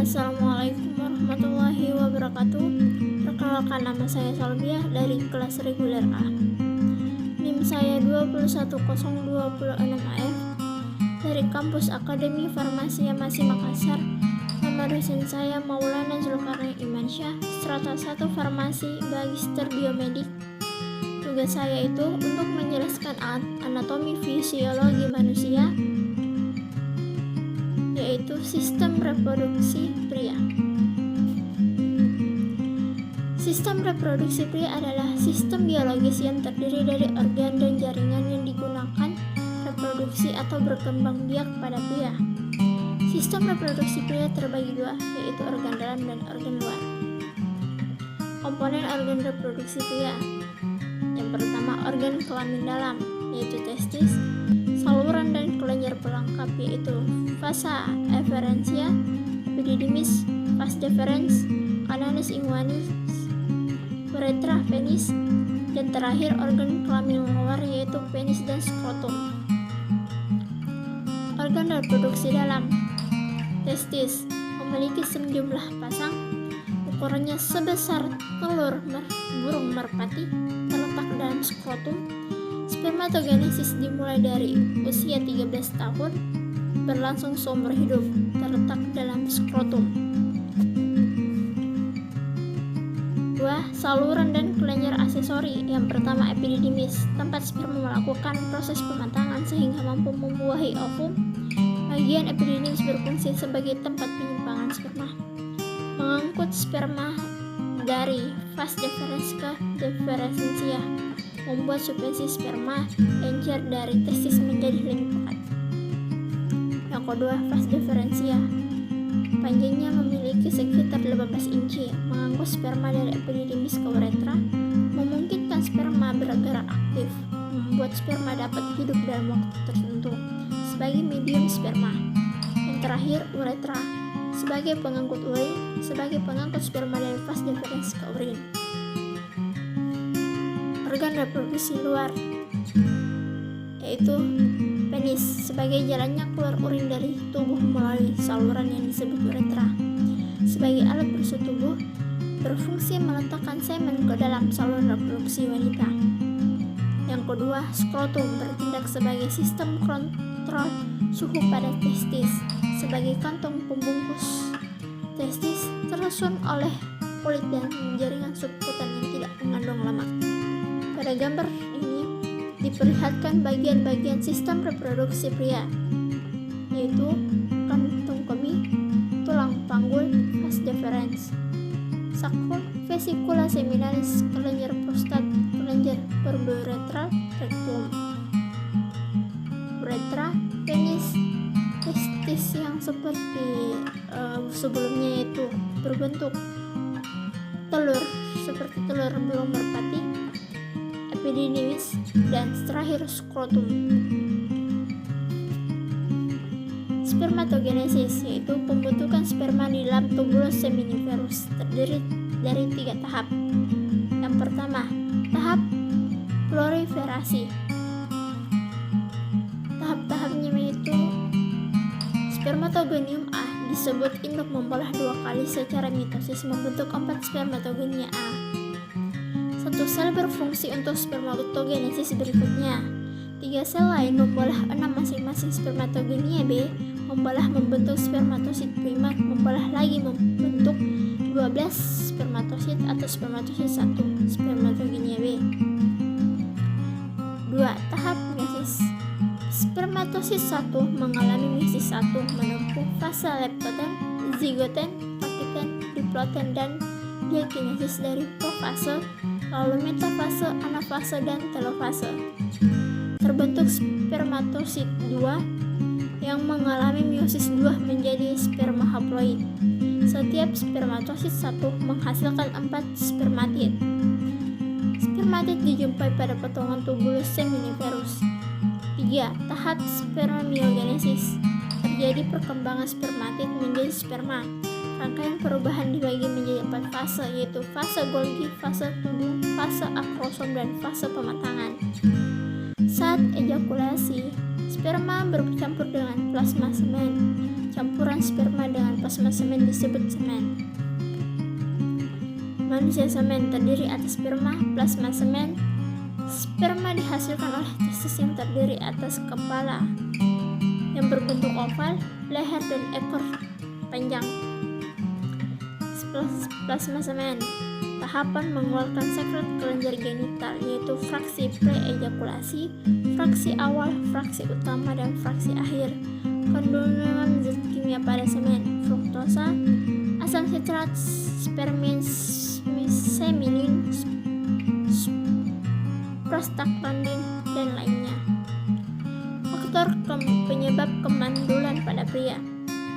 Assalamualaikum warahmatullahi wabarakatuh. Perkenalkan, nama saya Salbiah dari kelas reguler A. NIM saya 21026AF dari kampus Akademi Farmasi Masih Makassar. Nama dosen saya Maulana Zulkarnain Imansyah, strata 1 Farmasi Magister Biomedik. Tugas saya itu untuk menjelaskan anatomi fisiologi manusia, yaitu sistem reproduksi pria. Sistem reproduksi pria adalah sistem biologis yang terdiri dari organ dan jaringan yang digunakan reproduksi atau berkembang biak pada pria. Sistem reproduksi pria terbagi dua, yaitu organ dalam dan organ luar. Komponen organ reproduksi pria: yang pertama, organ kelamin dalam, yaitu testis, saluran dan kelenjar pelengkap, yaitu vasa efferentia, epididymis, vas deferens, canalis inguinis, uretra, penis, dan terakhir organ kelamin luar, yaitu penis dan skrotum. Organ reproduksi dalam: testis memiliki sejumlah pasang, ukurannya sebesar telur burung merpati, terletak dalam skrotum. Spermatogenesis dimulai dari usia 13 tahun, berlangsung seumur hidup, terletak dalam skrotum. 2. Saluran dan kelenjar aksesori. Yang pertama, epididymis, tempat sperma melakukan proses pematangan sehingga mampu membuahi ovum. Bagian epididymis berfungsi sebagai tempat penyimpangan sperma, mengangkut sperma dari vas deferens ke deferentia, membuat suspensi sperma encer dari testis menjadi lebih pekat. Yang kedua, vas deferentia, panjangnya memiliki sekitar 18 inci, mengangkut sperma dari epididymis ke uretra, memungkinkan sperma bergerak aktif, membuat sperma dapat hidup dalam waktu tertentu sebagai medium sperma. Yang terakhir, uretra, sebagai pengangkut urin, sebagai pengangkut sperma dari vas deferens ke urin. Organ reproduksi luar, yaitu penis, sebagai jalannya keluar urin dari tubuh melalui saluran yang disebut uretra. Sebagai alat bersetubuh, berfungsi meletakkan semen ke dalam saluran reproduksi wanita. Yang kedua, skrotum bertindak sebagai sistem kontrol suhu pada testis, sebagai kantong pembungkus testis, tersusun oleh kulit dan jaringan subkutan yang tidak mengandung lemak. Pada gambar ini diperlihatkan bagian-bagian sistem reproduksi pria, yaitu kantung kemih, tulang panggul, vas deferens, sakrum, vesikula seminalis, kelenjar prostat, kelenjar peruretral, rektum, uretra, penis, testis yang seperti sebelumnya, yaitu berbentuk telur seperti telur burung merpati, epididymis, dan terakhir skrotum. Spermatogenesis, yaitu pembentukan sperma di dalam tubulus seminiferus, terdiri dari 3 tahap. Yang pertama, tahap proliferasi. Tahap-tahapnya yaitu spermatogonium A disebut induk membelah 2 kali secara mitosis membentuk 4 spermatogenia A. Satu sel berfungsi untuk spermatogenesis berikutnya. 3 sel lain membelah 6 masing-masing spermatogenia B, membentuk spermatosit primer, membelah lagi membentuk 12 spermatosit atau spermatosit 1 spermatogenia B. 2. Tahap meiosis. Spermatosit 1 mengalami meiosis 1, menempuh fase leptoten, zigoten, pakiten, diploten, dan diakinesis dari profase, lalu metafase, anafase, dan telofase. Terbentuk spermatosit 2 yang mengalami meiosis 2 menjadi sperma haploid. Setiap spermatosit 1 menghasilkan 4 spermatid. Spermatid dijumpai pada potongan tubulus seminiferus. 3. Tahap spermiogenesis. Terjadi perkembangan spermatid menjadi sperma. Rangkaian perubahan dibagi menjadi 4 fase, yaitu fase Golgi, fase tubuh, fase akrosom, dan fase pematangan. Saat ejakulasi, sperma bercampur dengan plasma semen. Campuran mencampurkan sperma dengan plasma semen disebut semen. Manusia semen terdiri atas sperma, plasma semen. Sperma dihasilkan oleh testis yang terdiri atas kepala yang berbentuk oval, leher dan ekor panjang. Plasma semen, tahapan mengeluarkan sekret kelenjar genital, yaitu fraksi pre-ejakulasi, fraksi awal, fraksi utama, dan fraksi akhir. Kandungan zat kimia pada semen: fruktosa, asam sitrat, sperminin, prostaglandin, dan lainnya. Faktor penyebab kemandulan pada pria.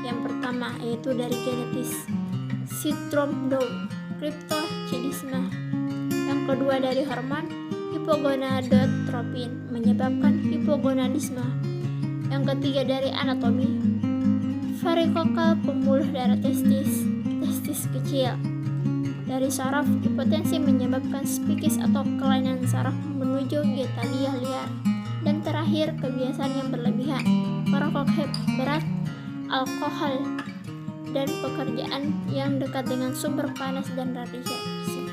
Yang pertama yaitu dari genetis, sindrom Down, cryptorchidisme. Yang kedua dari hormon, hipogonadotropin, menyebabkan hipogonadisme. Yang ketiga dari anatomi, varikokal, pembuluh darah testis kecil. Dari saraf, hipotensi menyebabkan spikis atau kelainan saraf menuju getalia liar. Dan terakhir, kebiasaan yang berlebihan, merokok berat, alkohol, dan pekerjaan yang dekat dengan sumber panas dan radiasi.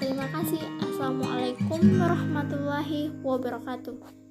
Terima kasih. Assalamualaikum warahmatullahi wabarakatuh.